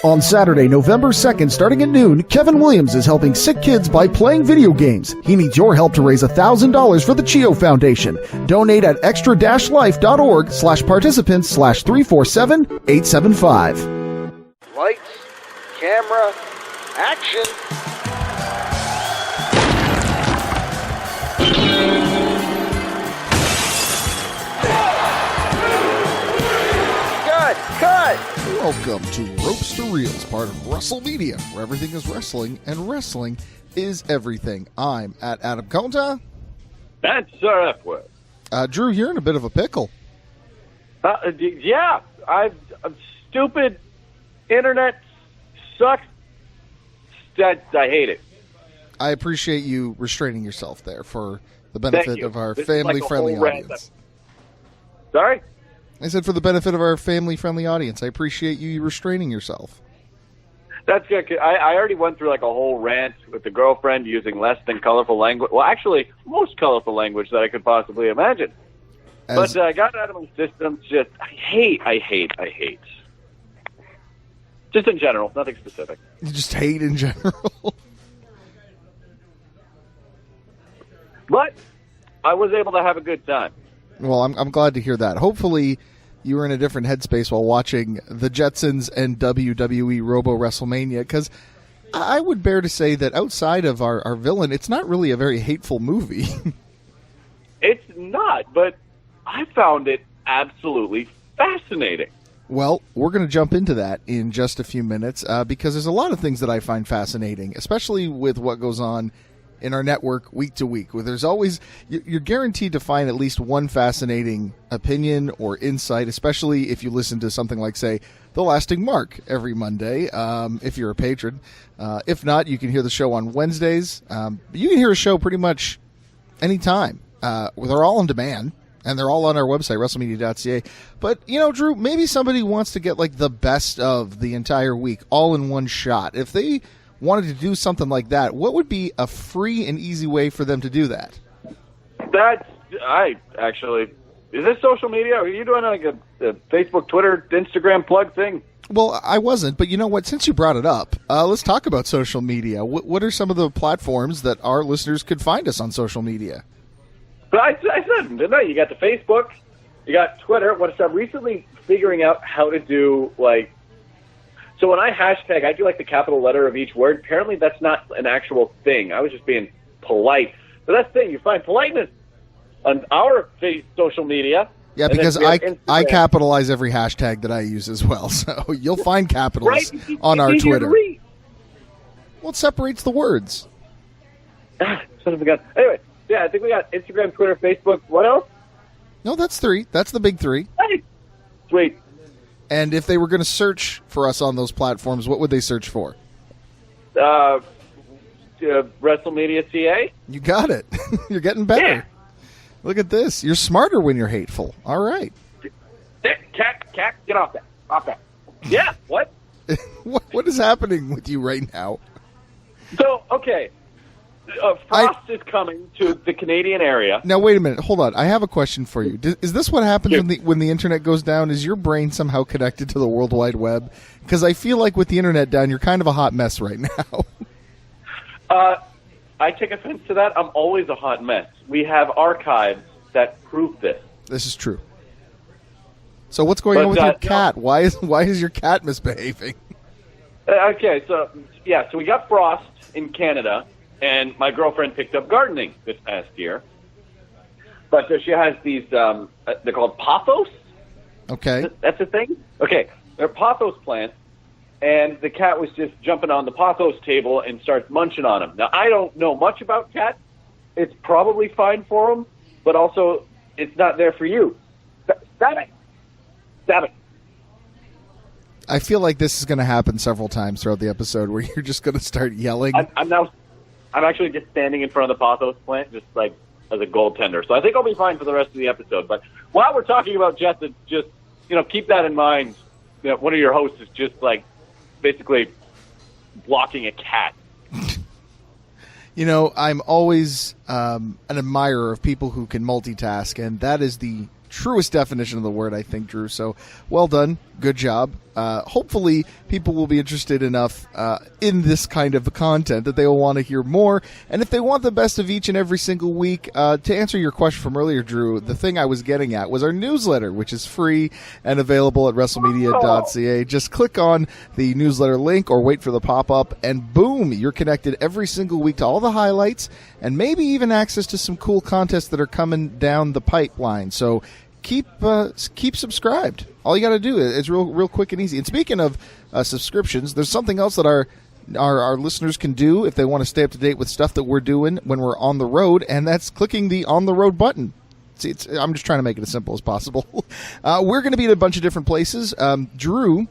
On Saturday, November 2nd, starting at noon, Kevin Williams is helping sick kids by playing video games. He needs your help to raise $1,000 for the CHIO Foundation. Donate at extra-life.org/participants/347875. Lights, camera, action. Cut! Welcome to Ropes to Reels, part of WrestleMedia, where everything is wrestling, and wrestling is everything. I'm at Adam Conta. That's Sir Epworth. Drew, you're in a bit of a pickle. Yeah, I'm stupid. Internet sucks. I hate it. I appreciate you restraining yourself there for the benefit of our family-friendly audience. Sorry? I said for the benefit of our family-friendly audience. I appreciate you restraining yourself. That's good. I already went through like a whole rant with the girlfriend using less than colorful language. Well, actually, most colorful language that I could possibly imagine. But I got it out of my system. Just, I hate. Just in general, nothing specific. You just hate in general? But I was able to have a good time. Well, I'm glad to hear that. Hopefully, you were in a different headspace while watching the Jetsons and WWE Robo WrestleMania, because I would bear to say that outside of our villain, it's not really a very hateful movie. It's not, but I found it absolutely fascinating. Well, we're going to jump into that in just a few minutes, because there's a lot of things that I find fascinating, especially with what goes on in our network week to week, where there's always, you're guaranteed to find at least one fascinating opinion or insight, especially if you listen to something like, say, The Lasting Mark every Monday, if you're a patron. If not, you can hear the show on Wednesdays. You can hear a show pretty much anytime. They're all on demand, and they're all on our website, WrestleMedia.ca. But, Drew, maybe somebody wants to get like the best of the entire week all in one shot. If they wanted to do something like that, what would be a free and easy way for them to do that? Is this social media? Are you doing like a Facebook, Twitter, Instagram plug thing? Well, I wasn't, but you know what? Since you brought it up, let's talk about social media. What are some of the platforms that our listeners could find us on social media? But I said, didn't I? You got the Facebook, you got Twitter. I'm recently figuring out how to do so when I hashtag, I do like the capital letter of each word. Apparently that's not an actual thing. I was just being polite. But that's the thing. You find politeness on our social media. Yeah, because I capitalize every hashtag that I use as well. So you'll find capitals on our Twitter. Well, it separates the words. Son of a gun. Anyway, yeah, I think we got Instagram, Twitter, Facebook. What else? No, that's 3. That's the big 3. Hey, sweet. And if they were going to search for us on those platforms, what would they search for? WrestleMedia.ca. You got it. You're getting better. Yeah. Look at this. You're smarter when you're hateful. All right. Cat, get off that. Off that. Yeah, what? What is happening with you right now? So, okay. Frost is coming to the Canadian area. Now, wait a minute. Hold on. I have a question for you. Is this what happens when the internet goes down? Is your brain somehow connected to the World Wide Web? Because I feel like with the internet down, you're kind of a hot mess right now. I take offense to that. I'm always a hot mess. We have archives that prove this. This is true. So what's going on with your cat? Why is your cat misbehaving? Okay, so we got frost in Canada. And my girlfriend picked up gardening this past year. But she has these, they're called pothos. Okay. That's a thing? Okay. They're pothos plants. And the cat was just jumping on the pothos table and starts munching on them. Now, I don't know much about cats. It's probably fine for them. But also, it's not there for you. Stop it. I feel like this is going to happen several times throughout the episode where you're just going to start yelling. I'm actually just standing in front of the pothos plant, just like as a goaltender. So I think I'll be fine for the rest of the episode. But while we're talking about Jetsons, just keep that in mind. One of your hosts is just like basically blocking a cat. I'm always an admirer of people who can multitask, and that is the truest definition of the word, I think, Drew. So well done. Good job. hopefully people will be interested enough in this kind of content that they will want to hear more. And if they want the best of each and every single week, to answer your question from earlier, Drew, the thing I was getting at was our newsletter, which is free and available at WrestleMedia.ca. Just click on the newsletter link or wait for the pop-up, and boom, you're connected every single week to all the highlights and maybe even access to some cool contests that are coming down the pipeline. So keep subscribed. All you got to do is real quick and easy. And speaking of subscriptions, there's something else that our listeners can do if they want to stay up to date with stuff that we're doing when we're on the road, and that's clicking the On the Road button. See, I'm just trying to make it as simple as possible. We're going to be at a bunch of different places. Drew,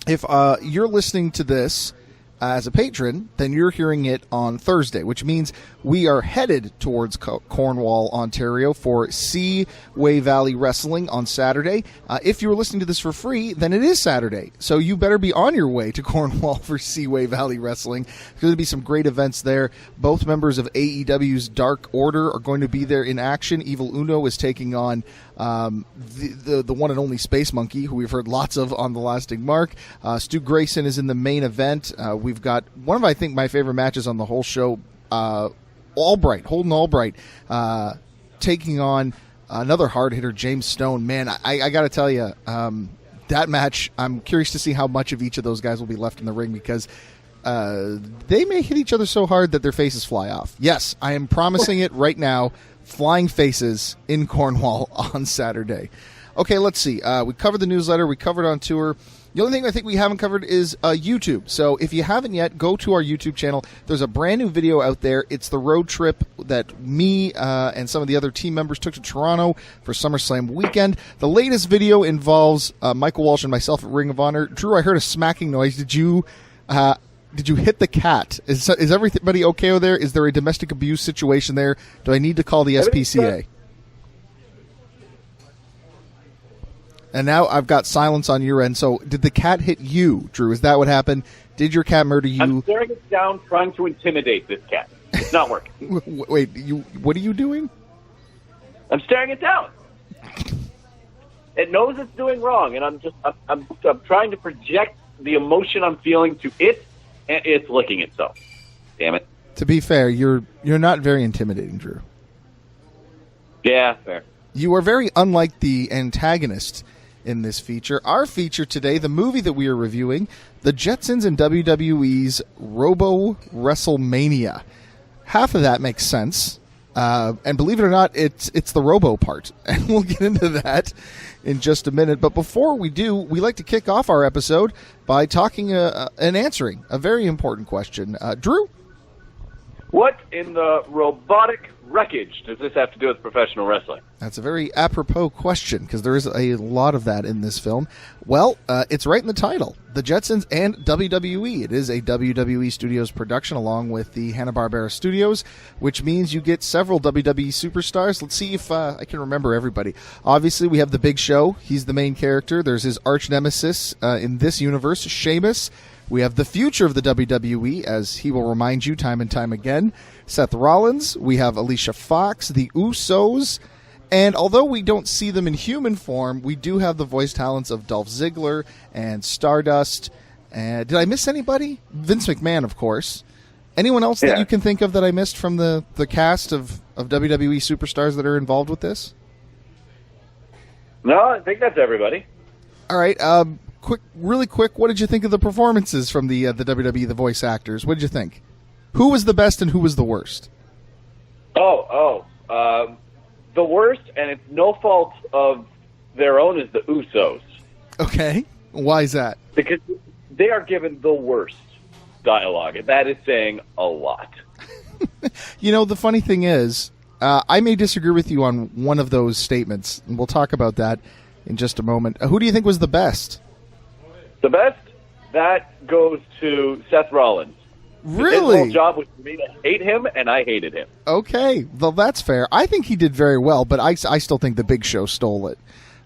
if you're listening to this as a patron, then you're hearing it on Thursday, which means we are headed towards Cornwall, Ontario for Seaway Valley Wrestling on Saturday. If you're listening to this for free, then it is Saturday, so you better be on your way to Cornwall for Seaway Valley Wrestling. There's going to be some great events there. Both members of AEW's Dark Order are going to be there in action. Evil Uno is taking on the one and only Space Monkey, who we've heard lots of on The Lasting Mark. Stu Grayson is in the main event. We've got one of, I think, my favorite matches on the whole show, Holden Albright, taking on another hard hitter, James Stone. Man, I got to tell you, that match, I'm curious to see how much of each of those guys will be left in the ring, because they may hit each other so hard that their faces fly off. Yes, I am promising it right now. Flying faces in Cornwall on Saturday. Okay, let's see. We covered the newsletter. We covered on tour. The only thing I think we haven't covered is YouTube. So if you haven't yet, go to our YouTube channel. There's a brand new video out there. It's the road trip that me and some of the other team members took to Toronto for SummerSlam weekend. The latest video involves Michael Walsh and myself at Ring of Honor. Drew, I heard a smacking noise. Did you hit the cat? Is everybody okay over there? Is there a domestic abuse situation there? Do I need to call the SPCA? And now I've got silence on your end. So did the cat hit you, Drew? Is that what happened? Did your cat murder you? I'm staring it down, trying to intimidate this cat. It's not working. Wait, what are you doing? I'm staring it down. It knows it's doing wrong, and I'm trying to project the emotion I'm feeling to it, and it's licking itself. Damn it. To be fair, you're not very intimidating, Drew. Yeah, fair. You are very unlike the antagonist in this feature. Our feature today, the movie that we are reviewing, the Jetsons and WWE's Robo WrestleMania. Half of that makes sense. And believe it or not, it's the Robo part. And we'll get into that in just a minute. But before we do, we like to kick off our episode by talking and answering a very important question. Drew? What in the robotic wreckage does this have to do with professional wrestling? That's a very apropos question, because there is a lot of that in this film. Well, it's right in the title, The Jetsons and WWE. It is a WWE Studios production along with the Hanna-Barbera Studios, which means you get several WWE superstars. Let's see if I can remember everybody. Obviously, we have The Big Show. He's the main character. There's his arch nemesis in this universe, Sheamus. We have the future of the WWE, as he will remind you time and time again, Seth Rollins. We have Alicia Fox, the Usos, and although we don't see them in human form, we do have the voice talents of Dolph Ziggler and Stardust. Did I miss anybody? Vince McMahon, of course. Anyone else that you can think of that I missed from the cast of WWE superstars that are involved with this? No, I think that's everybody. All right. Really quick, what did you think of the performances from the WWE, the voice actors? What did you think? Who was the best and who was the worst? The worst, and it's no fault of their own, is the Usos. Okay. Why is that? Because they are given the worst dialogue, and that is saying a lot. The funny thing is, I may disagree with you on one of those statements, and we'll talk about that in just a moment. Who do you think was the best? The best? That goes to Seth Rollins. Really? His whole job was for me to hate him, and I hated him. Okay, well, that's fair. I think he did very well, but I still think the Big Show stole it.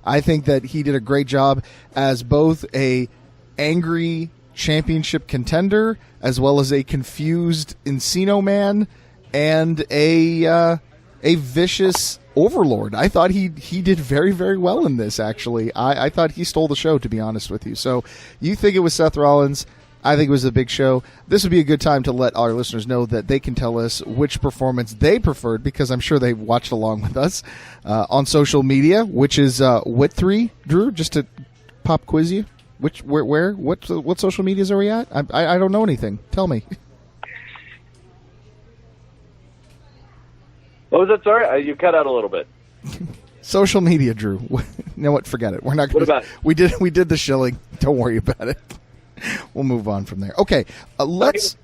I think that he did a great job as both a angry championship contender, as well as a confused Encino man, and a vicious overlord. I thought he did very, very well in this, actually. I thought he stole the show, to be honest with you. So you think it was Seth Rollins. I think it was a Big Show. This would be a good time to let our listeners know that they can tell us which performance they preferred, because I'm sure they watched along with us on social media, which is what 3, Drew, just to pop quiz you? What social medias are we at? I don't know anything. Tell me. What was that? Sorry, you cut out a little bit. Social media, Drew. You know what? Forget it. We're not going to. What about it? We did the shilling. Don't worry about it. We'll move on from there. Okay, let's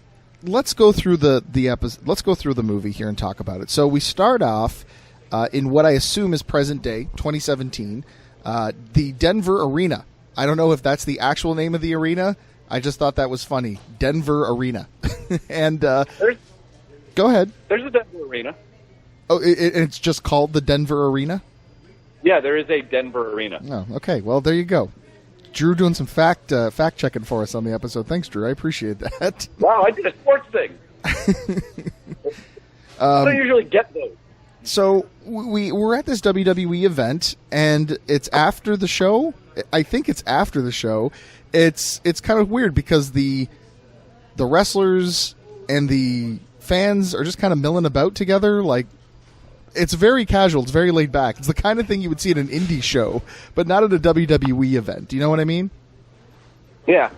go through the episode. Let's go through the movie here and talk about it. So we start off in what I assume is present day, 2017, the Denver Arena. I don't know if that's the actual name of the arena. I just thought that was funny. Denver Arena. And go ahead. There's a Denver Arena. Oh, it's just called the Denver Arena? Yeah, there is a Denver Arena. Oh, okay. Well, there you go. Drew doing some fact checking for us on the episode. Thanks, Drew. I appreciate that. Wow, I did a sports thing. I don't usually get those. So we're at this WWE event, and it's after the show. I think it's after the show. It's kind of weird because the wrestlers and the fans are just kind of milling about together. Like, it's very casual. It's very laid back. It's the kind of thing you would see at an indie show, but not at a WWE event. Do you know what I mean? Yeah.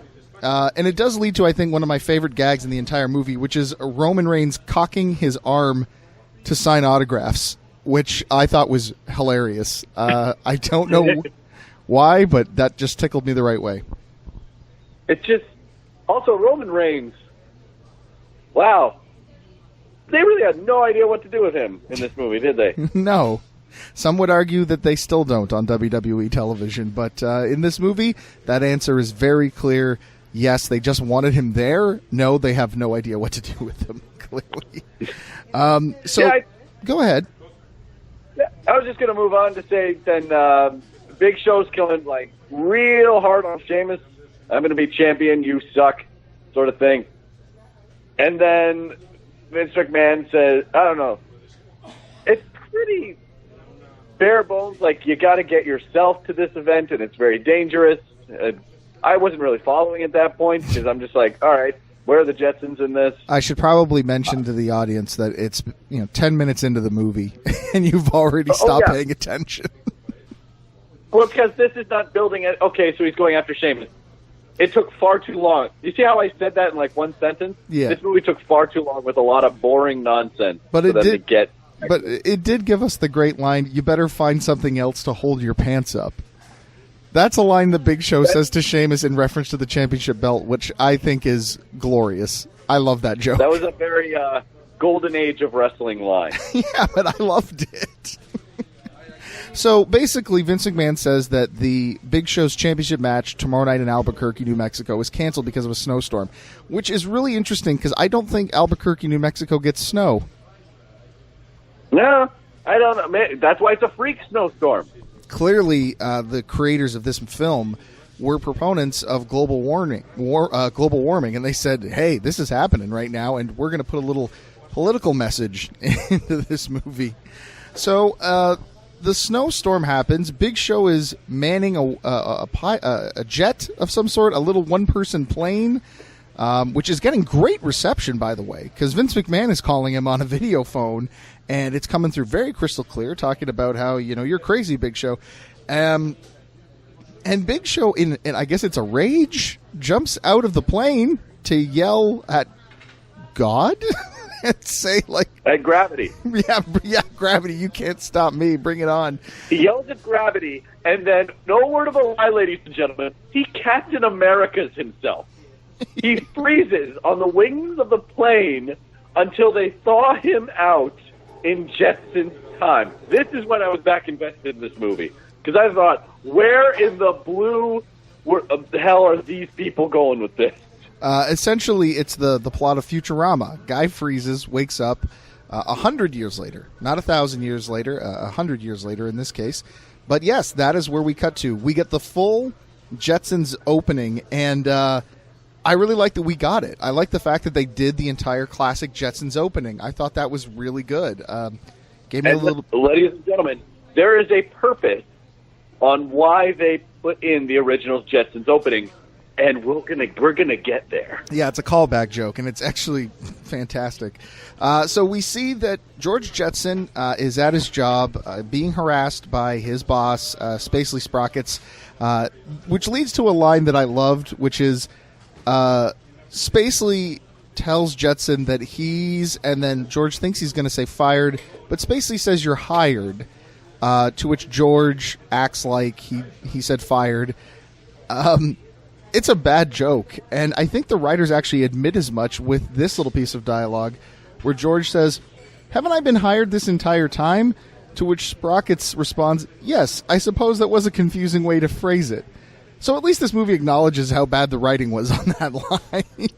And it does lead to, I think, one of my favorite gags in the entire movie, which is Roman Reigns cocking his arm to sign autographs, which I thought was hilarious. I don't know why, but that just tickled me the right way. It's just... Also, Roman Reigns... Wow. They really had no idea what to do with him in this movie, did they? No. Some would argue that they still don't on WWE television, but in this movie, that answer is very clear. Yes, they just wanted him there. No, they have no idea what to do with him, clearly. Go ahead. I was just going to move on to say then Big Show's killing like real hard on Sheamus. I'm going to be champion, you suck, sort of thing. And then Vince McMahon says, I don't know, it's pretty bare bones, like you got to get yourself to this event and it's very dangerous. I wasn't really following at that point because I'm just like, all right, where are the Jetsons in this? I should probably mention to the audience that it's 10 minutes into the movie and you've already stopped paying attention. Well, because this is not building it. Okay, so he's going after Sheamus. It took far too long. You see how I said that in like one sentence? Yeah. This movie took far too long with a lot of boring nonsense. But it did give us the great line, you better find something else to hold your pants up. That's a line the Big Show says to Sheamus in reference to the championship belt, which I think is glorious. I love that joke. That was a very golden age of wrestling line. Yeah, but I loved it. So basically, Vince McMahon says that the Big Show's championship match tomorrow night in Albuquerque, New Mexico, was canceled because of a snowstorm, which is really interesting because I don't think Albuquerque, New Mexico gets snow. No, I don't know. Man, that's why it's a freak snowstorm. Clearly, the creators of this film were proponents of global warming, and they said, hey, this is happening right now, and we're going to put a little political message into this movie. So the snowstorm happens. Big Show is manning a jet of some sort, a little one-person plane, which is getting great reception, by the way, because Vince McMahon is calling him on a video phone, and it's coming through very crystal clear, talking about how, you're crazy, Big Show. And Big Show, in I guess it's a rage, jumps out of the plane to yell at God and say, like... At gravity. Yeah, gravity, you can't stop me, bring it on. He yells at gravity, and then, no word of a lie, ladies and gentlemen, he Captain Americas himself. He freezes on the wings of the plane until they thaw him out in Jetsons time. This is when I was back invested in this movie. Because I thought, where in the blue hell are these people going with this? Essentially, it's the plot of Futurama. Guy freezes, wakes up 100 years later. Not 1,000 years later, 100 years later in this case. But yes, that is where we cut to. We get the full Jetsons opening, and I really like that we got it. I like the fact that they did the entire classic Jetsons opening. I thought that was really good. Gave me a little. Ladies and gentlemen, there is a purpose on why they put in the original Jetsons opening, and we're gonna get there. Yeah, it's a callback joke, and it's actually fantastic. So we see that George Jetson is at his job, being harassed by his boss, Spacely Sprockets, which leads to a line that I loved, which is Spacely tells Jetson that and then George thinks he's going to say fired, but Spacely says you're hired, to which George acts like he said fired. It's a bad joke, and I think the writers actually admit as much with this little piece of dialogue, where George says, "Haven't I been hired this entire time?" To which Sprockets responds, "Yes, I suppose that was a confusing way to phrase it." So at least this movie acknowledges how bad the writing was on that line.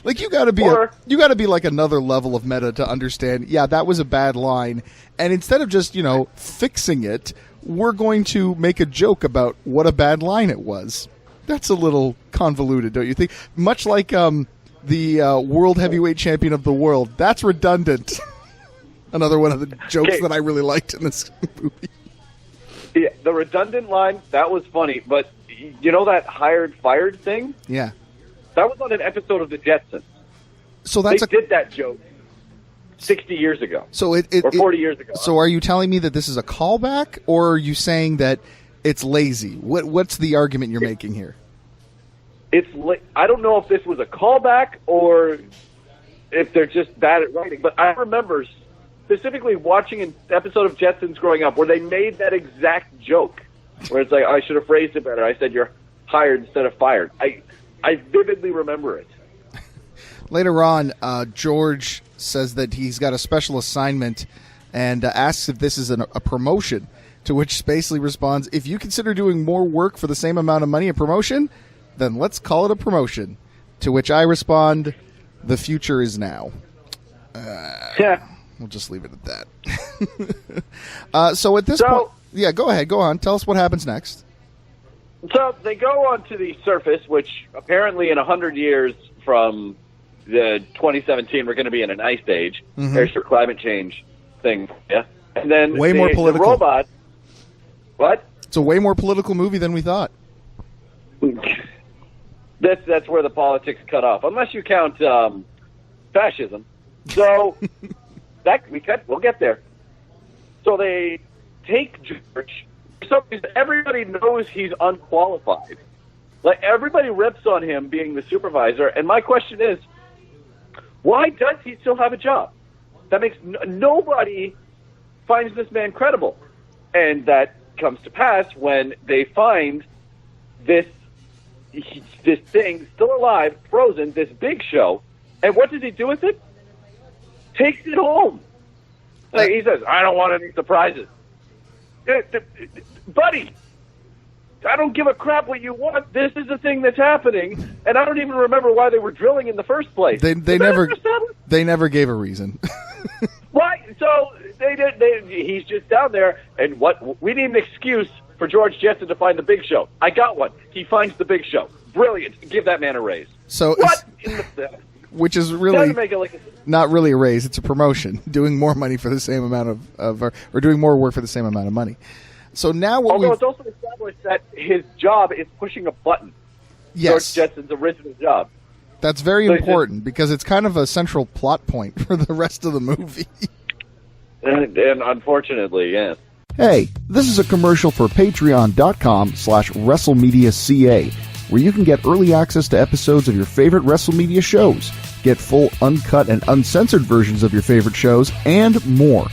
Like you got to be like another level of meta to understand. Yeah, that was a bad line, and instead of just fixing it, we're going to make a joke about what a bad line it was. That's a little convoluted, don't you think? Much like the world heavyweight champion of the world. That's redundant. Another one of the jokes that I really liked in this movie. Yeah, the redundant line, that was funny, but you know that hired fired thing? Yeah. That was on an episode of the Jetsons. So they did that joke 60 years ago. So or 40 years ago. So are you telling me that this is a callback, or are you saying that it's lazy? What's the argument you're making here? I don't know if this was a callback or if they're just bad at writing, but I remember specifically watching an episode of Jetsons growing up where they made that exact joke, where it's like, I should have phrased it better. I said you're hired instead of fired. I vividly remember it. Later on, George says that he's got a special assignment and asks if this is a promotion, to which Spacely responds, "If you consider doing more work for the same amount of money a promotion, then let's call it a promotion." To which I respond, "The future is now." Yeah. We'll just leave it at that. So at this point... Yeah, go ahead. Go on. Tell us what happens next. So they go onto the surface, which apparently in 100 years from the 2017, we're going to be in an ice age. Mm-hmm. There's your climate change thing. Yeah. And then more political. The robot... What? It's a way more political movie than we thought. That's where the politics cut off, unless you count fascism. So we'll get there. So they take George. For some reason, everybody knows he's unqualified. Like everybody rips on him being the supervisor. And my question is, why does he still have a job? That makes nobody finds this man credible, and that comes to pass when they find this thing still alive, frozen, this Big Show. And what does he do with it? Takes it home. Like he says, "I don't want any surprises." Buddy, I don't give a crap what you want. This is the thing that's happening, and I don't even remember why they were drilling in the first place. They never gave a reason. Why? So he's just down there, and we need an excuse for George Jetson to find the Big Show. I got one. He finds the Big Show. Brilliant. Give that man a raise. So what? Which is really not really a raise. It's a promotion. Doing more money for the same amount or doing more work for the same amount of money. So now although it's also established that his job is pushing a button. Yes. George Jetson's original job. That's very important because it's kind of a central plot point for the rest of the movie. And unfortunately, yes. Hey, this is a commercial for patreon.com/WrestleMedia.ca, where you can get early access to episodes of your favorite WrestleMedia shows, get full uncut and uncensored versions of your favorite shows, and more.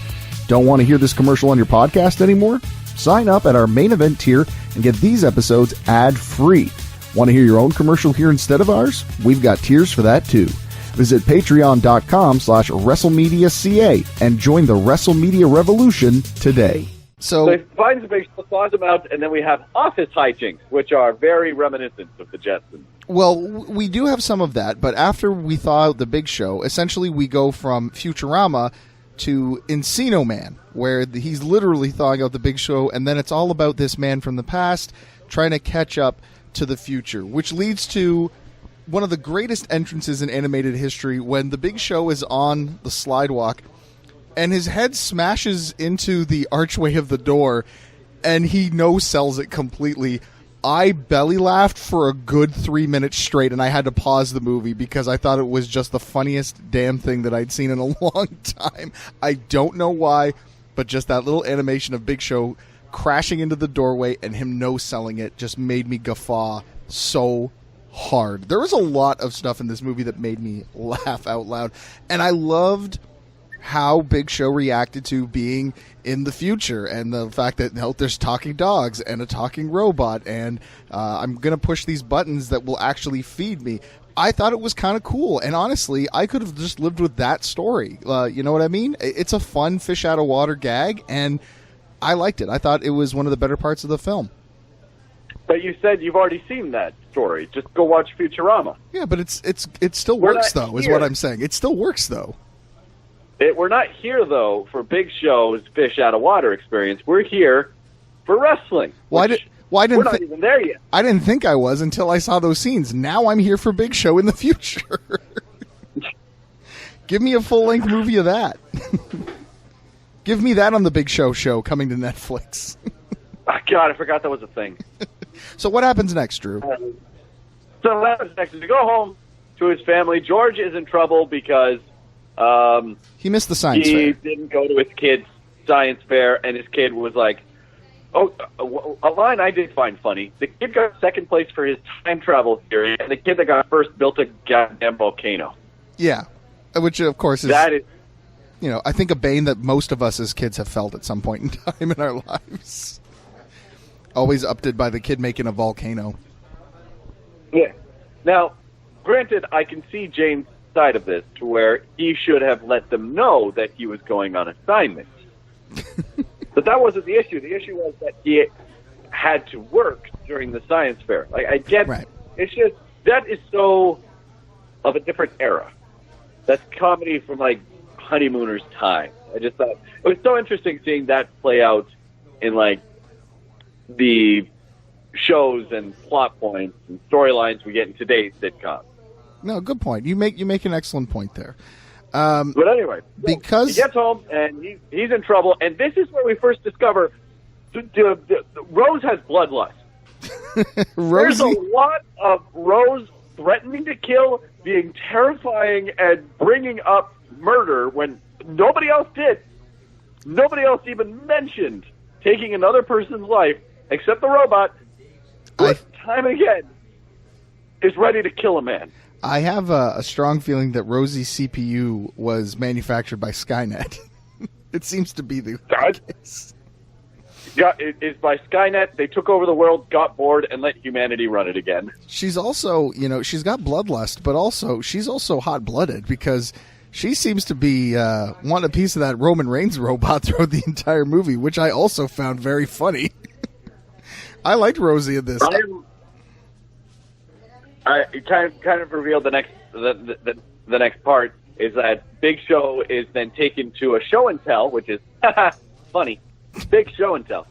Don't want to hear this commercial on your podcast anymore? Sign up at our main event tier and get these episodes ad-free. Want to hear your own commercial here instead of ours? We've got tiers for that too. Visit patreon.com/WrestleMedia.ca and join the WrestleMedia revolution today. So he finds the Big Show, flies him out, and then we have office hijinks, which are very reminiscent of the Jetsons. Well, we do have some of that, but after we thaw out the Big Show, essentially we go from Futurama to Encino Man, where he's literally thawing out the Big Show, and then it's all about this man from the past trying to catch up to the future, which leads to one of the greatest entrances in animated history when the Big Show is on the slidewalk. and his head smashes into the archway of the door, and he no-sells it completely. I belly laughed for a good 3 minutes straight, and I had to pause the movie because I thought it was just the funniest damn thing that I'd seen in a long time. I don't know why, but just that little animation of Big Show crashing into the doorway and him no-selling it just made me guffaw so hard. There was a lot of stuff in this movie that made me laugh out loud, and I loved how Big Show reacted to being in the future and the fact that there's talking dogs and a talking robot, and I'm going to push these buttons that will actually feed me. I thought it was kind of cool, and honestly, I could have just lived with that story. You know what I mean? It's a fun fish out of water gag, and I liked it. I thought it was one of the better parts of the film. But you said you've already seen that story. Just go watch Futurama. Yeah, but it still works, though, is what I'm saying. It still works, though. We're not here, though, for Big Show's fish out of water experience. We're here for wrestling. We're not even there yet. I didn't think I was until I saw those scenes. Now I'm here for Big Show in the future. Give me a full-length movie of that. Give me that on the Big Show show coming to Netflix. Oh, God, I forgot that was a thing. So what happens next, Drew? So what happens next is to go home to his family. George is in trouble because he missed the science fair. He didn't go to his kid's science fair, and his kid was like, oh, a line I did find funny. The kid got second place for his time travel theory, and the kid that got first built a goddamn volcano. Yeah, which, of course, is, I think a bane that most of us as kids have felt at some point in time in our lives. Always upted by the kid making a volcano. Yeah. Now, granted, I can see James' side of this, to where he should have let them know that he was going on assignment. But that wasn't the issue. The issue was that he had to work during the science fair. Like, I get, right. It's just, that is so of a different era. That's comedy from, like, Honeymooners' time. I just thought, it was so interesting seeing that play out in, like, the shows and plot points and storylines we get in today's sitcom. No, good point. You make an excellent point there. But anyway, because he gets home and he's in trouble, and this is where we first discover Rose has bloodlust. There's a lot of Rose threatening to kill, being terrifying, and bringing up murder when nobody else did. Nobody else even mentioned taking another person's life, except the robot, who time and again is ready to kill a man. I have a strong feeling that Rosie's CPU was manufactured by Skynet. It seems to be the case. Yeah, it's by Skynet. They took over the world, got bored, and let humanity run it again. She's also, she's got bloodlust, but also she's also hot-blooded because she seems to be wanting a piece of that Roman Reigns robot throughout the entire movie, which I also found very funny. I liked Rosie in this. It kind of revealed the next part is that Big Show is then taken to a show and tell, which is funny. Big show and tell.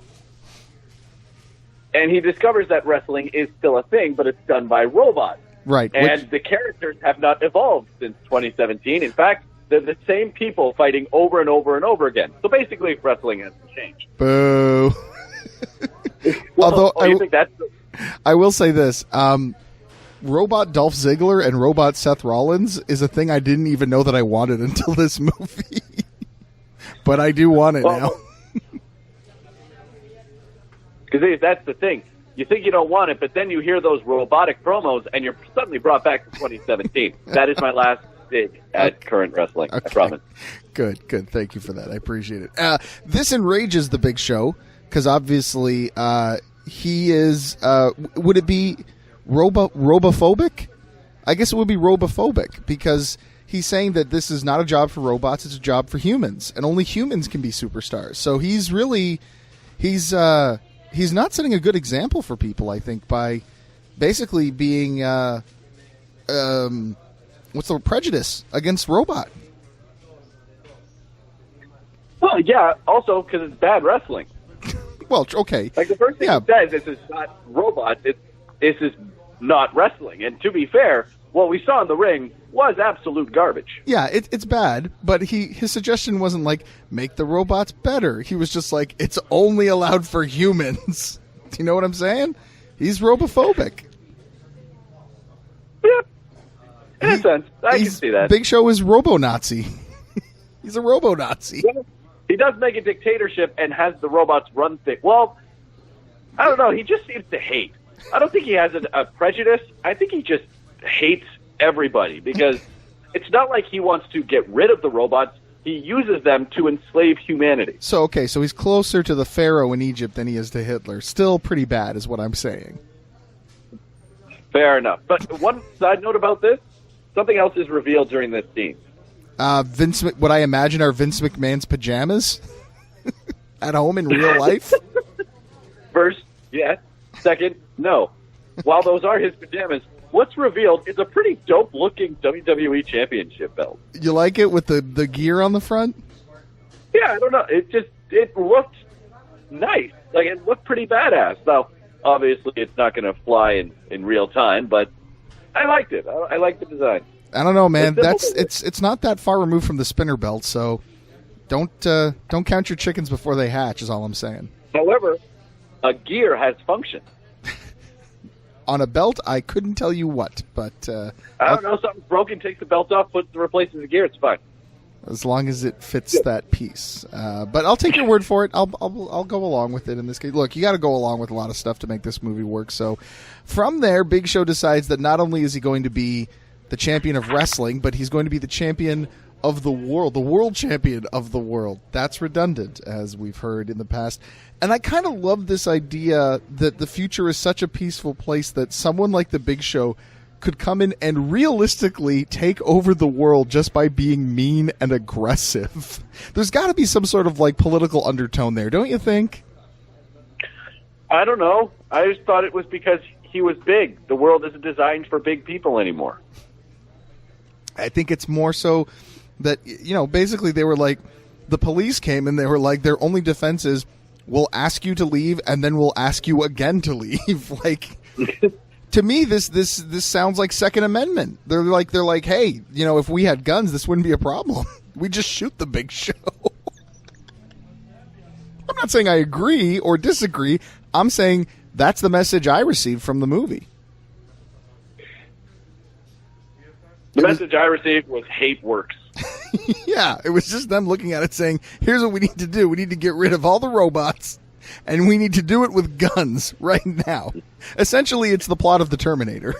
And he discovers that wrestling is still a thing, but it's done by robots. Right. And the characters have not evolved since 2017. In fact, they're the same people fighting over and over and over again. So basically, wrestling hasn't changed. Boo. Although I will say this. Robot Dolph Ziggler and Robot Seth Rollins is a thing I didn't even know that I wanted until this movie. But I do want it now. Because that's the thing. You think you don't want it, but then you hear those robotic promos, and you're suddenly brought back to 2017. That is my last dig at current wrestling. Okay. I promise. Good. Thank you for that. I appreciate it. This enrages the Big Show, because obviously he is... would it be robophobic? I guess it would be robophobic, because he's saying that this is not a job for robots, it's a job for humans, and only humans can be superstars. So he's really... He's not setting a good example for people, I think, by basically being what's the prejudice against robot. Well, yeah, also because it's bad wrestling. Well, okay. Like the first thing he says, this is not robots, this is not wrestling. And to be fair, what we saw in the ring was absolute garbage. Yeah, it's bad, but his suggestion wasn't like, make the robots better. He was just like, it's only allowed for humans. Do you know what I'm saying? He's robophobic. Yeah, in a sense. I can see that. Big Show is Robo-Nazi. He's a Robo-Nazi. Yeah, he does make a dictatorship and has the robots run things. Well, I don't know. He just seems to hate. I don't think he has a prejudice. I think he just hates everybody because it's not like he wants to get rid of the robots. He uses them to enslave humanity. So he's closer to the Pharaoh in Egypt than he is to Hitler. Still pretty bad is what I'm saying. Fair enough. But one side note about this, something else is revealed during this scene. What I imagine are Vince McMahon's pajamas at home in real life. First, yes. Second, no. While those are his pajamas, what's revealed is a pretty dope-looking WWE Championship belt. You like it with the gear on the front? Yeah, I don't know. It looked nice. Like, it looked pretty badass. Now, obviously, it's not going to fly in real time, but I liked it. I liked the design. I don't know, man. It's not that far removed from the spinner belt, so don't count your chickens before they hatch, is all I'm saying. However, a gear has function. On a belt, I couldn't tell you what, but I don't know. Something's broken. Take the belt off, replaces the gear. It's fine. As long as it fits that piece. But I'll take your word for it. I'll go along with it in this case. Look, you got to go along with a lot of stuff to make this movie work. So from there, Big Show decides that not only is he going to be the champion of wrestling, but he's going to be the champion of the world champion of the world. That's redundant, as we've heard in the past. And I kind of love this idea that the future is such a peaceful place that someone like the Big Show could come in and realistically take over the world just by being mean and aggressive. There's got to be some sort of like political undertone there, don't you think? I don't know. I just thought it was because he was big. The world isn't designed for big people anymore. I think it's more so that, basically they were like, the police came and they were like, their only defense is, we'll ask you to leave and then we'll ask you again to leave. Like, to me, this sounds like Second Amendment. They're like, hey, if we had guns, this wouldn't be a problem. We just shoot the Big Show. I'm not saying I agree or disagree. I'm saying that's the message I received from the movie. The message I received was hate works. Yeah, it was just them looking at it saying, here's what we need to do. We need to get rid of all the robots, and we need to do it with guns right now. Essentially, it's the plot of The Terminator.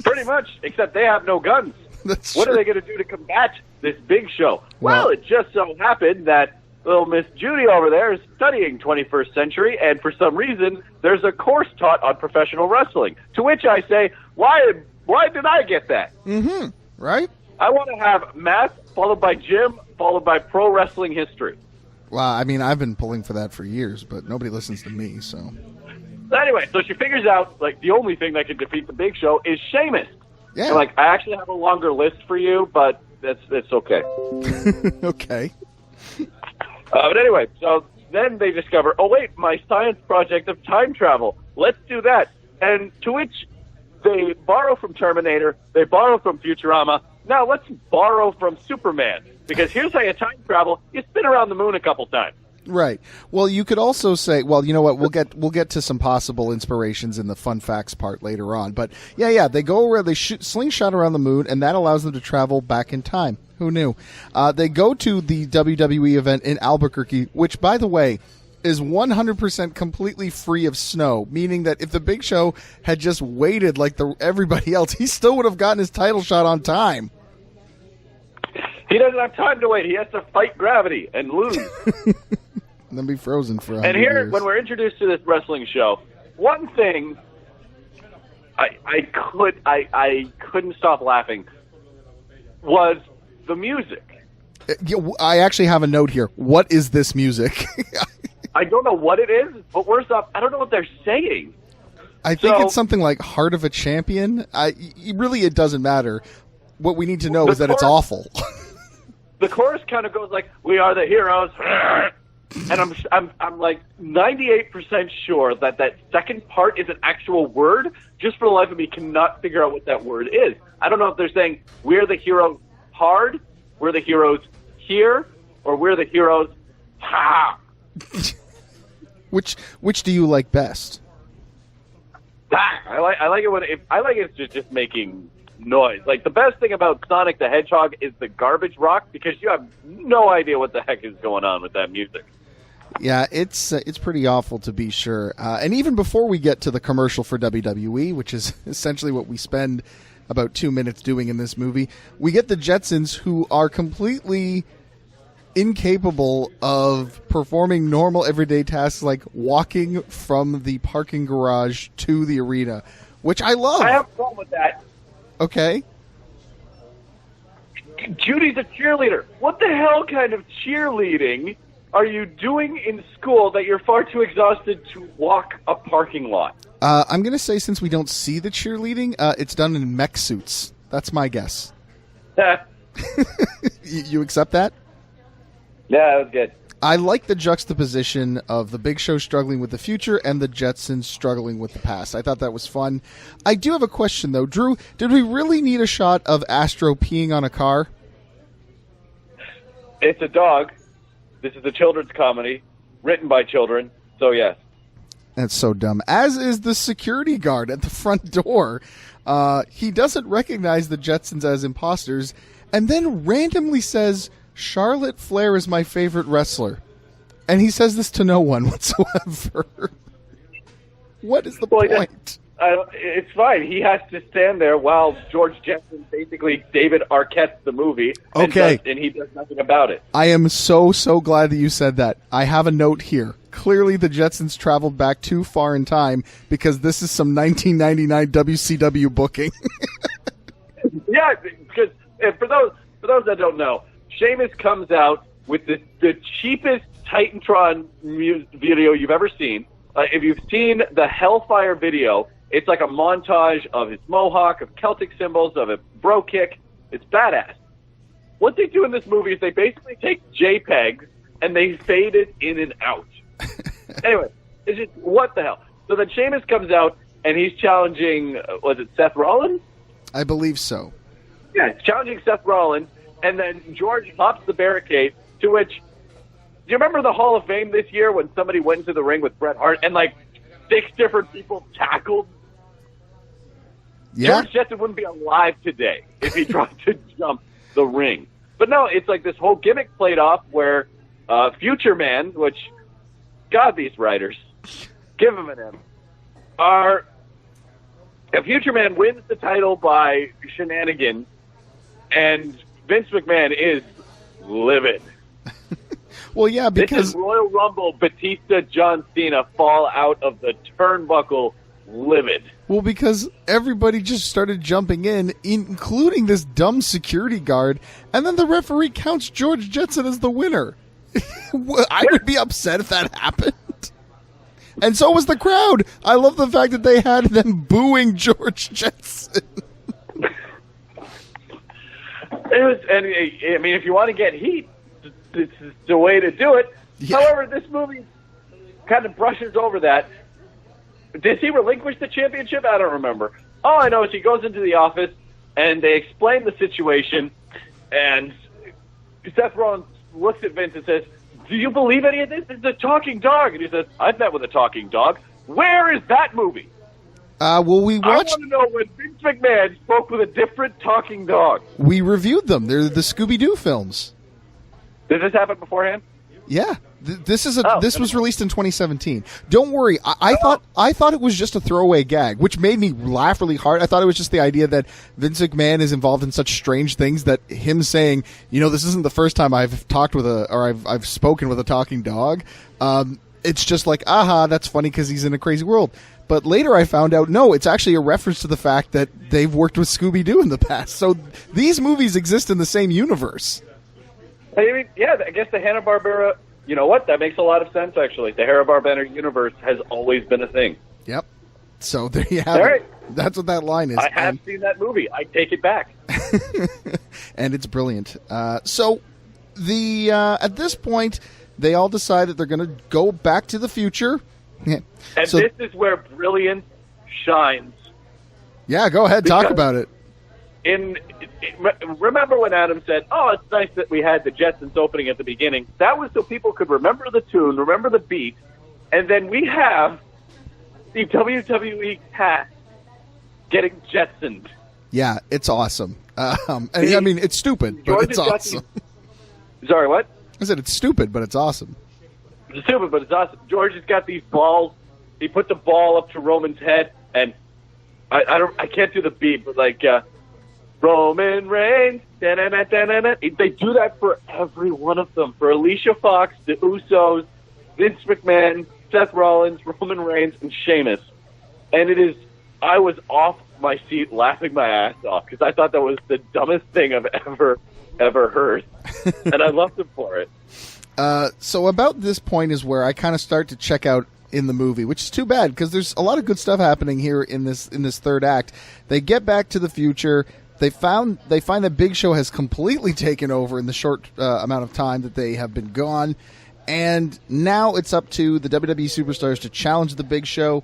Pretty much, except they have no guns. That's what true. are they going to do to combat this Big Show? Well, it just so happened that little Miss Judy over there is studying 21st century, and for some reason, there's a course taught on professional wrestling. To which I say, why did I get that? Mm-hmm. Right? I want to have math, followed by gym, followed by pro wrestling history. Well, I mean, I've been pulling for that for years, but nobody listens to me, so. Anyway, so she figures out, like, the only thing that can defeat the Big Show is Sheamus. Yeah. And, like, I actually have a longer list for you, but it's okay. Okay. But anyway, so then they discover, oh, wait, my science project of time travel. Let's do that. And to which they borrow from Terminator, they borrow from Futurama. Now let's borrow from Superman, because here's how you time travel. You spin around the moon a couple times. Right. Well, you could also say, well, you know what? We'll get to some possible inspirations in the fun facts part later on. But yeah, they go where they slingshot around the moon, and that allows them to travel back in time. Who knew? They go to the WWE event in Albuquerque, which, by the way, is 100% completely free of snow, meaning that if the Big Show had just waited like everybody else, he still would have gotten his title shot on time. He doesn't have time to wait. He has to fight gravity and lose. And then be frozen for 100 And here, years. when we're introduced to this wrestling show, one thing I couldn't stop laughing was the music. I actually have a note here. What is this music? I don't know what it is, but worse off, I don't know what they're saying. I think it's something like Heart of a Champion. It doesn't matter. What we need to know is that it's awful. The chorus kind of goes like, we are the heroes. And I'm like 98% sure that second part is an actual word. Just for the life of me, cannot figure out what that word is. I don't know if they're saying we're the heroes hard, we're the heroes here, or we're the heroes ha. Which do you like best? I like it when I like it just making noise. Like, the best thing about Sonic the Hedgehog is the garbage rock, because you have no idea what the heck is going on with that music. Yeah, it's pretty awful, to be sure. And even before we get to the commercial for WWE, which is essentially what we spend about 2 minutes doing in this movie, we get the Jetsons, who are completely incapable of performing normal everyday tasks like walking from the parking garage to the arena, which I love. I have a problem with that. Okay. Judy's a cheerleader. What the hell kind of cheerleading are you doing in school that you're far too exhausted to walk a parking lot? I'm going to say, since we don't see the cheerleading, it's done in mech suits. That's my guess. You accept that? Yeah, that was good. I like the juxtaposition of the Big Show struggling with the future and the Jetsons struggling with the past. I thought that was fun. I do have a question, though. Drew, did we really need a shot of Astro peeing on a car? It's a dog. This is a children's comedy written by children, so yes. That's so dumb. As is the security guard at the front door. He doesn't recognize the Jetsons as imposters and then randomly says, Charlotte Flair is my favorite wrestler. And he says this to no one whatsoever. What is the point? It's fine. He has to stand there while George Jetson basically David Arquette's the movie. Okay. And he does nothing about it. I am so glad that you said that. I have a note here. Clearly the Jetsons traveled back too far in time, because this is some 1999 WCW booking. Yeah, because for those that don't know, Sheamus comes out with the cheapest Titantron video you've ever seen. If you've seen the Hellfire video, it's like a montage of his mohawk, of Celtic symbols, of a bro kick. It's badass. What they do in this movie is they basically take JPEGs and they fade it in and out. Anyway, it's just, what the hell? So then Sheamus comes out and he's challenging, was it Seth Rollins? I believe so. Yeah, he's challenging Seth Rollins. And then George hops the barricade, to which, do you remember the Hall of Fame this year when somebody went into the ring with Bret Hart and like 6 different people tackled? Yeah. George Jetson wouldn't be alive today if he tried to jump the ring. But no, it's like this whole gimmick played off where Future Man, which, God, these writers, give him an M, Future Man wins the title by shenanigans, and Vince McMahon is livid. Well, yeah, because this is Royal Rumble, Batista, John Cena fall out of the turnbuckle livid. Well, because everybody just started jumping in, including this dumb security guard, and then the referee counts George Jetson as the winner. I would be upset if that happened. And so was the crowd. I love the fact that they had them booing George Jetson. I mean, if you want to get heat, this is the way to do it. Yeah. However, this movie kind of brushes over that. Does he relinquish the championship? I don't remember. All I know is he goes into the office, and they explain the situation, and Seth Rollins looks at Vince and says, do you believe any of this? It's a talking dog. And he says, I've met with a talking dog. Where is that movie? Well, we watched. I want to know when Vince McMahon spoke with a different talking dog. We reviewed them. They're the Scooby-Doo films. Did this happen beforehand? Yeah, this was released in 2017. Don't worry, I thought it was just a throwaway gag, which made me laugh really hard. I thought it was just the idea that Vince McMahon is involved in such strange things that him saying, this isn't the first time I've talked with I've spoken with a talking dog. It's just like, that's funny because he's in a crazy world. But later I found out, no, it's actually a reference to the fact that they've worked with Scooby-Doo in the past. So these movies exist in the same universe. I mean, yeah, I guess the Hanna-Barbera, you know what? That makes a lot of sense, actually. The Hanna-Barbera universe has always been a thing. Yep. So there you have it. Right. That's what that line is. I have seen that movie. I take it back. And it's brilliant. So at this point, they all decide that they're going to go back to the future. And this is where brilliance shines. Yeah, go ahead, talk about it. Remember when Adam said, "Oh, it's nice that we had the Jetsons opening at the beginning." That was so people could remember the tune, remember the beat, and then we have the WWE cast getting Jetsoned. Yeah, it's awesome. I mean, it's stupid, but it's awesome. Sorry, what? I said it's stupid, but it's awesome. It's stupid, but it's awesome. George has got these balls. He put the ball up to Roman's head, and I can't do the beat, but like Roman Reigns. Da-na-na-na-na-na. They do that for every one of them. For Alicia Fox, the Usos, Vince McMahon, Seth Rollins, Roman Reigns, and Sheamus. And I was off my seat laughing my ass off because I thought that was the dumbest thing I've ever heard. And I loved him for it. So about this point is where I kind of start to check out in the movie, which is too bad because there's a lot of good stuff happening here in this third act. They get back to the future. They find that Big Show has completely taken over in the short amount of time that they have been gone, and now it's up to the WWE superstars to challenge the Big Show.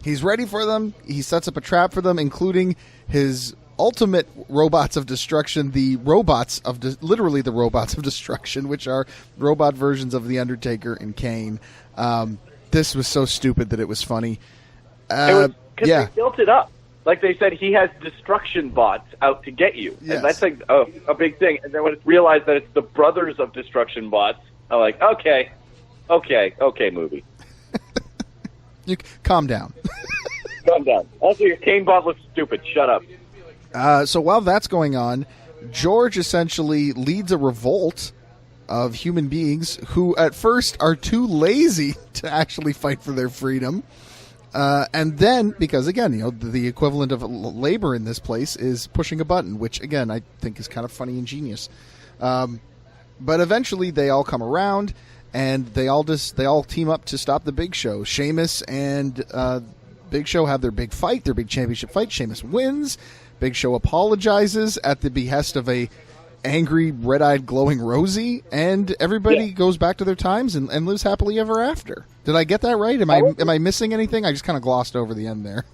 He's ready for them. He sets up a trap for them, including his ultimate robots of destruction, literally the robots of destruction, which are robot versions of The Undertaker and Kane. This was so stupid that it was funny. Because they built it up. Like they said, he has destruction bots out to get you. Yes. And that's like a big thing. And then when it's realized that it's the brothers of destruction bots, I'm like, okay, movie. You calm down. Calm down. Also, your Kane bot looks stupid. Shut up. So while that's going on, George essentially leads a revolt of human beings who at first are too lazy to actually fight for their freedom. And then, because again, the equivalent of labor in this place is pushing a button, which again, I think is kind of funny and genius. But eventually they all come around and they all team up to stop the Big Show. Sheamus and Big Show have their big fight, their big championship fight. Sheamus wins. Big Show apologizes at the behest of a angry, red-eyed, glowing Rosie, and everybody goes back to their times and lives happily ever after. Did I get that right? Am I missing anything? I just kind of glossed over the end there.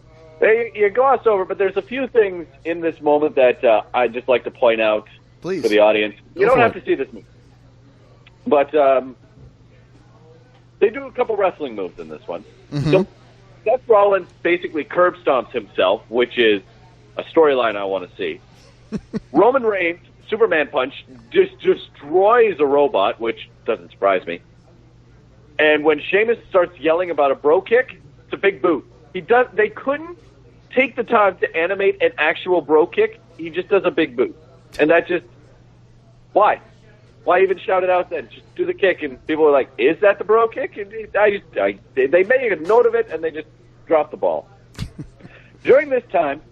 You glossed over, but there's a few things in this moment that I'd just like to point out for the audience. You don't have to see this movie. But they do a couple wrestling moves in this one. Mm-hmm. So Seth Rollins basically curb stomps himself, which is a storyline I want to see. Roman Reigns, Superman punch, just destroys a robot, which doesn't surprise me. And when Sheamus starts yelling about a bro kick, it's a big boot. They couldn't take the time to animate an actual bro kick. He just does a big boot. And that just, why? Why even shout it out then? Just do the kick. And people are like, is that the bro kick? And they made a note of it, and they just dropped the ball. During this time,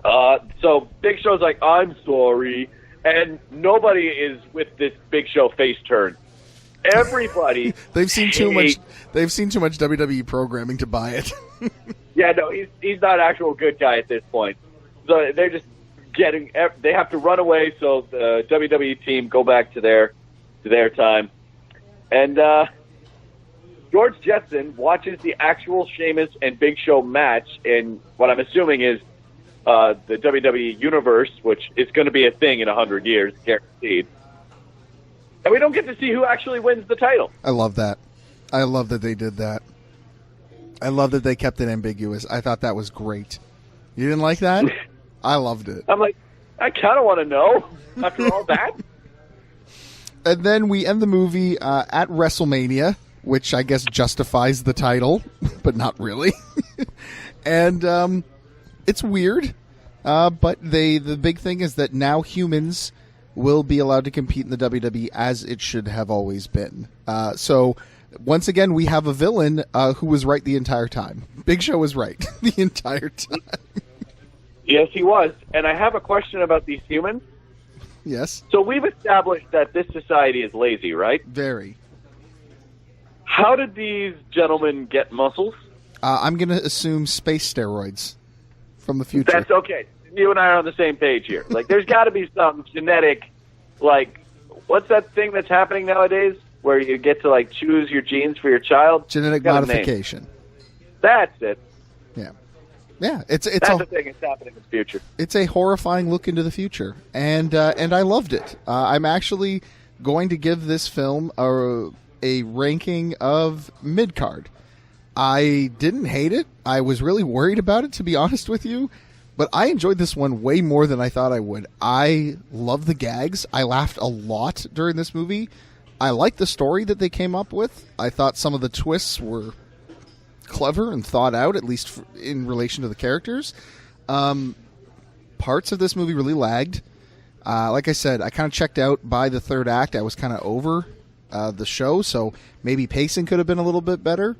so Big Show's like, I'm sorry. And nobody is with this Big Show face turn. Everybody they've seen too much WWE programming to buy it. Yeah, no, he's not an actual good guy at this point. So they're just they have to run away so the WWE team go back to their time. And George Jetson watches the actual Sheamus and Big Show match in what I'm assuming is the WWE Universe, which is going to be a thing in 100 years, guaranteed. And we don't get to see who actually wins the title. I love that. I love that they did that. I love that they kept it ambiguous. I thought that was great. You didn't like that? I loved it. I'm like, I kind of want to know after all that. And then we end the movie at WrestleMania, which I guess justifies the title, but not really. And it's weird, but the big thing is that now humans will be allowed to compete in the WWE as it should have always been. So once again, we have a villain who was right the entire time. Big Show was right the entire time. Yes, he was. And I have a question about these humans. Yes. So we've established that this society is lazy, right? Very. How did these gentlemen get muscles? I'm going to assume space steroids from the future. That's okay. You and I are on the same page here. Like, there's got to be some genetic, like, what's that thing that's happening nowadays? where you get to like choose your genes for your child. Genetic modification. That's it. Yeah. Yeah, that's the thing that's happening in the future. It's a horrifying look into the future, and I loved it. I'm actually going to give this film a ranking of mid-card. I didn't hate it. I was really worried about it, to be honest with you, but I enjoyed this one way more than I thought I would. I love the gags. I laughed a lot during this movie. I liked the story that they came up with. I thought some of the twists were clever and thought out, at least in relation to the characters. Parts of this movie really lagged. Like I said, I kind of checked out by the third act. I was kind of over the show, so maybe pacing could have been a little bit better.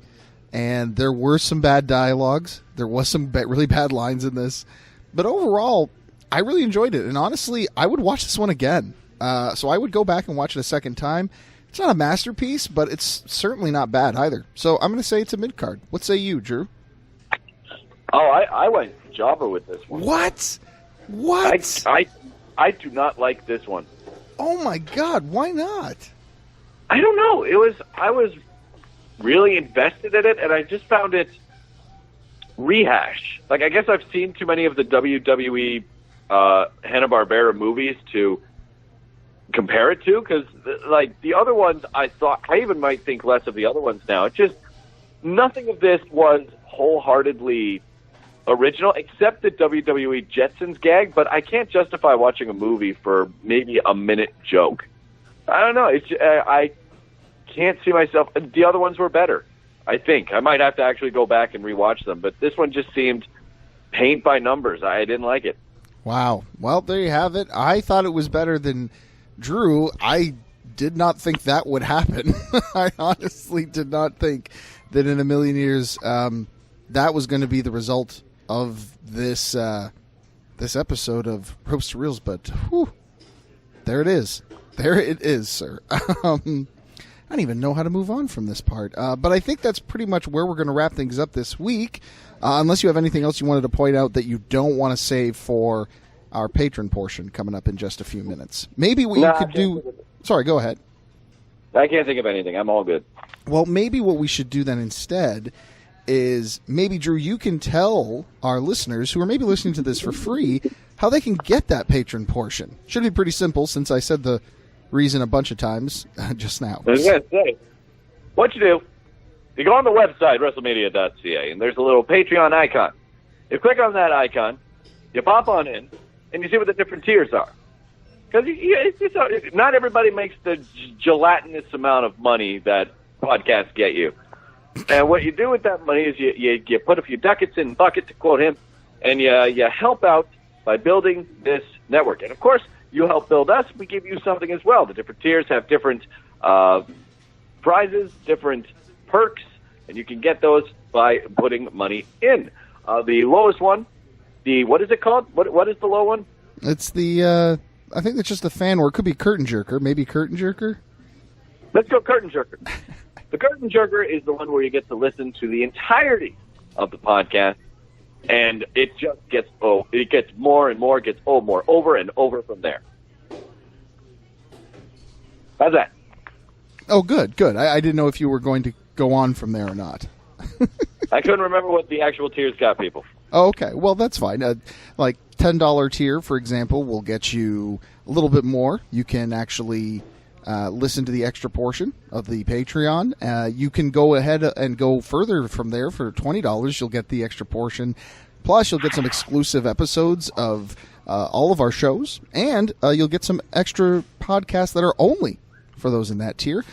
And there were some bad dialogues. There was some really bad lines in this. But overall, I really enjoyed it. And honestly, I would watch this one again. So I would go back and watch it a second time. It's not a masterpiece, but it's certainly not bad either. So I'm going to say it's a mid-card. What say you, Drew? Oh, I went jobber with this one. What? I do not like this one. Oh, my God. Why not? I don't know. I was really invested in it, and I just found it rehash. Like, I guess I've seen too many of the WWE Hanna-Barbera movies to compare it to, because like the other ones, I even might think less of the other ones now. It's just nothing of this was wholeheartedly original, except the WWE Jetsons gag. But I can't justify watching a movie for maybe a minute joke. I don't know. I can't see myself. The other ones were better. I think I might have to actually go back and rewatch them. But this one just seemed paint by numbers. I didn't like it. Wow. Well, there you have it. I thought it was better than Drew. I did not think that would happen. I honestly did not think that in a million years that was going to be the result of this this episode of Ropes to Reels. But whew, there it is. There it is, sir. I don't even know how to move on from this part. But I think that's pretty much where we're going to wrap things up this week. Unless you have anything else you wanted to point out that you don't want to save for our patron portion coming up in just a few minutes. Maybe what you could do... Sorry, go ahead. I can't think of anything. I'm all good. Well, maybe what we should do then instead is maybe, Drew, you can tell our listeners who are maybe listening to this for free how they can get that patron portion. Should be pretty simple since I said the reason a bunch of times just now. I was going to say, what you do, you go on the website, WrestleMedia.ca, and there's a little Patreon icon. You click on that icon, you pop on in, and you see what the different tiers are. Because not everybody makes the gelatinous amount of money that podcasts get you. And what you do with that money is you put a few ducats in bucket, to quote him, and you help out by building this network. And, of course, you help build us. We give you something as well. The different tiers have different prizes, different perks, and you can get those by putting money in. The lowest one, what is it called? What is the low one? It's the, I think it's just the fan word. It could be Curtain Jerker. Maybe Curtain Jerker? Let's go Curtain Jerker. The Curtain Jerker is the one where you get to listen to the entirety of the podcast, and it just gets, it gets more and more, gets more, over and over from there. How's that? Oh, good. I didn't know if you were going to go on from there or not. I couldn't remember what the actual tiers got people. Oh, okay. Well, that's fine. Like $10 tier, for example, will get you a little bit more. You can actually listen to the extra portion of the Patreon. You can go ahead and go further from there. For $20, you'll get the extra portion. Plus, you'll get some exclusive episodes of all of our shows, and you'll get some extra podcasts that are only for those in that tier.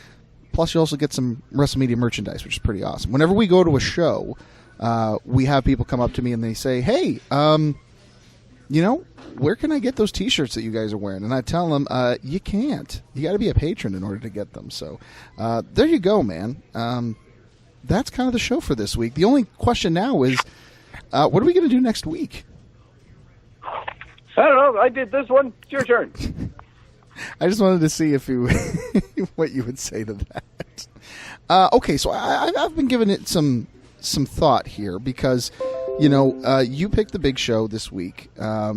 Plus, you also get some WrestleMedia merchandise, which is pretty awesome. Whenever we go to a show, we have people come up to me and they say, hey, where can I get those T-shirts that you guys are wearing? And I tell them, you can't. You got to be a patron in order to get them. So there you go, man. That's kind of the show for this week. The only question now is, what are we going to do next week? I don't know. I did this one. It's your turn. I just wanted to see if you what you would say to that. Okay, so I've been giving it some thought here because, you picked The Big Show this week. A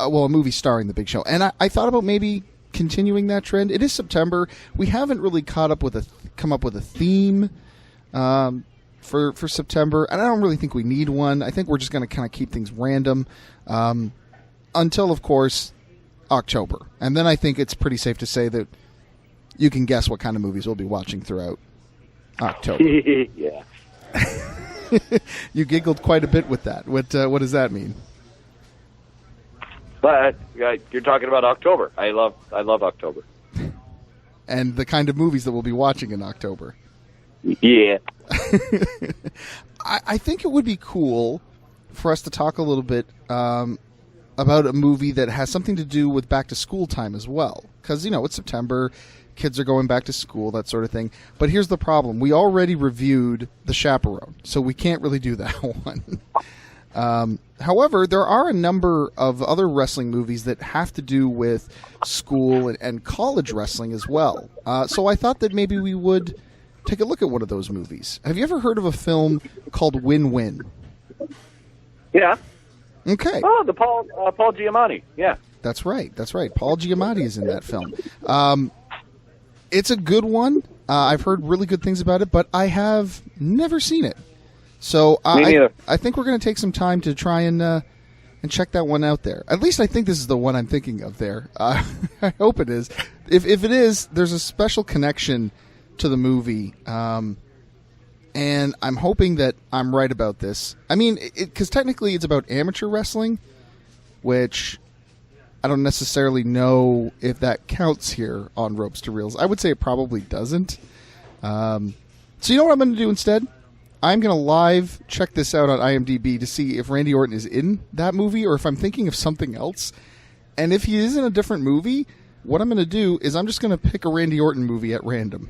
movie starring The Big Show. And I thought about maybe continuing that trend. It is September. We haven't really come up with a theme for September, and I don't really think we need one. I think we're just going to kind of keep things random until, of course, October. And then I think it's pretty safe to say that you can guess what kind of movies we'll be watching throughout October. Yeah. You giggled quite a bit with that. What does that mean? But you're talking about October. I love October. And the kind of movies that we'll be watching in October. Yeah. I think it would be cool for us to talk a little bit about a movie that has something to do with back to school time as well. Because, it's September, kids are going back to school, that sort of thing. But here's the problem. We already reviewed The Chaperone, so we can't really do that one. However, there are a number of other wrestling movies that have to do with school and college wrestling as well. So I thought that maybe we would take a look at one of those movies. Have you ever heard of a film called Win-Win? Yeah. Okay. Oh, the Paul Giamatti. Yeah. That's right. Paul Giamatti is in that film. It's a good one. I've heard really good things about it, but I have never seen it. So I think we're going to take some time to try and check that one out there. At least I think this is the one I'm thinking of there. I hope it is. If it is, there's a special connection to the movie, and I'm hoping that I'm right about this. I mean, because technically it's about amateur wrestling, which I don't necessarily know if that counts here on Ropes to Reels. I would say it probably doesn't. So you know what I'm going to do instead? I'm going to live check this out on IMDb to see if Randy Orton is in that movie or if I'm thinking of something else. And if he is in a different movie, what I'm going to do is I'm just going to pick a Randy Orton movie at random.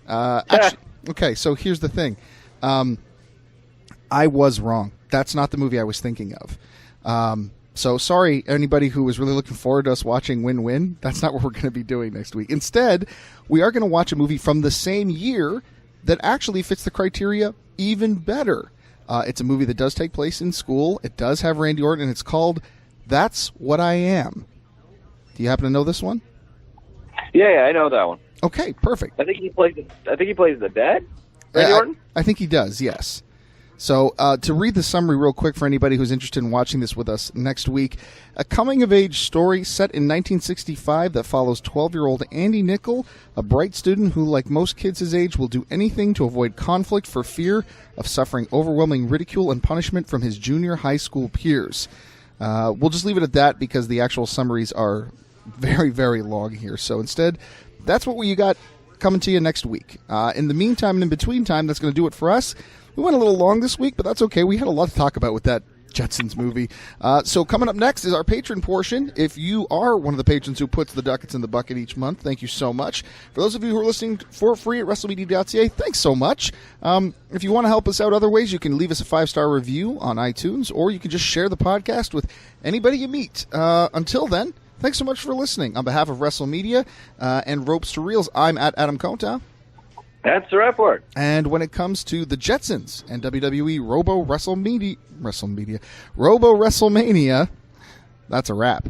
Okay, so here's the thing. I was wrong. That's not the movie I was thinking of. So sorry, anybody who was really looking forward to us watching Win-Win. That's not what we're going to be doing next week. Instead, we are going to watch a movie from the same year that actually fits the criteria even better. It's a movie that does take place in school. It does have Randy Orton, and it's called That's What I Am. Do you happen to know this one? Yeah, I know that one. Okay, perfect. I think he plays the dad. Randy Orton? I think he does, yes. So to read the summary real quick for anybody who's interested in watching this with us next week, a coming-of-age story set in 1965 that follows 12-year-old Andy Nickel, a bright student who, like most kids his age, will do anything to avoid conflict for fear of suffering overwhelming ridicule and punishment from his junior high school peers. We'll just leave it at that because the actual summaries are very, very long here. So instead, that's what you got coming to you next week. In the meantime and in between time, that's going to do it for us. We went a little long this week, but that's okay. We had a lot to talk about with that Jetsons movie. So coming up next is our patron portion. If you are one of the patrons who puts the ducats in the bucket each month, thank you so much. For those of you who are listening for free at WrestleMedia.ca, thanks so much. If you want to help us out other ways, you can leave us a 5-star review on iTunes, or you can just share the podcast with anybody you meet. Until then, thanks so much for listening. On behalf of WrestleMedia and Ropes to Reels, I'm at Adam Conta. That's the report. And when it comes to the Jetsons and WWE Robo WrestleMania, that's a wrap.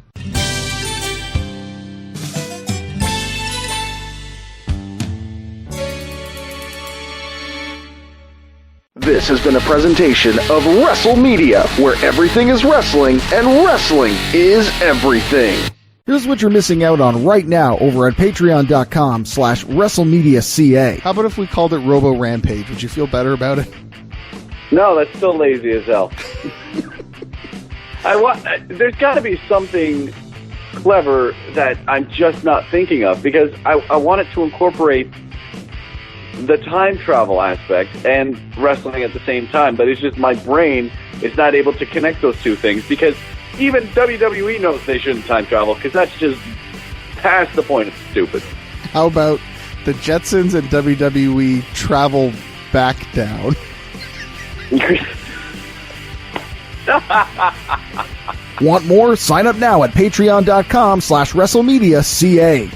This has been a presentation of WrestleMedia, where everything is wrestling and wrestling is everything. Here's what you're missing out on right now over at patreon.com/WrestleMedia.ca. How about if we called it Robo Rampage? Would you feel better about it? No, that's still lazy as hell. There's got to be something clever that I'm just not thinking of, because I want it to incorporate the time travel aspect and wrestling at the same time, but it's just my brain is not able to connect those two things, because even WWE knows they shouldn't time travel, because that's just past the point of stupid. How about the Jetsons and WWE travel back down? Want more? Sign up now at patreon.com/WrestleMedia.ca.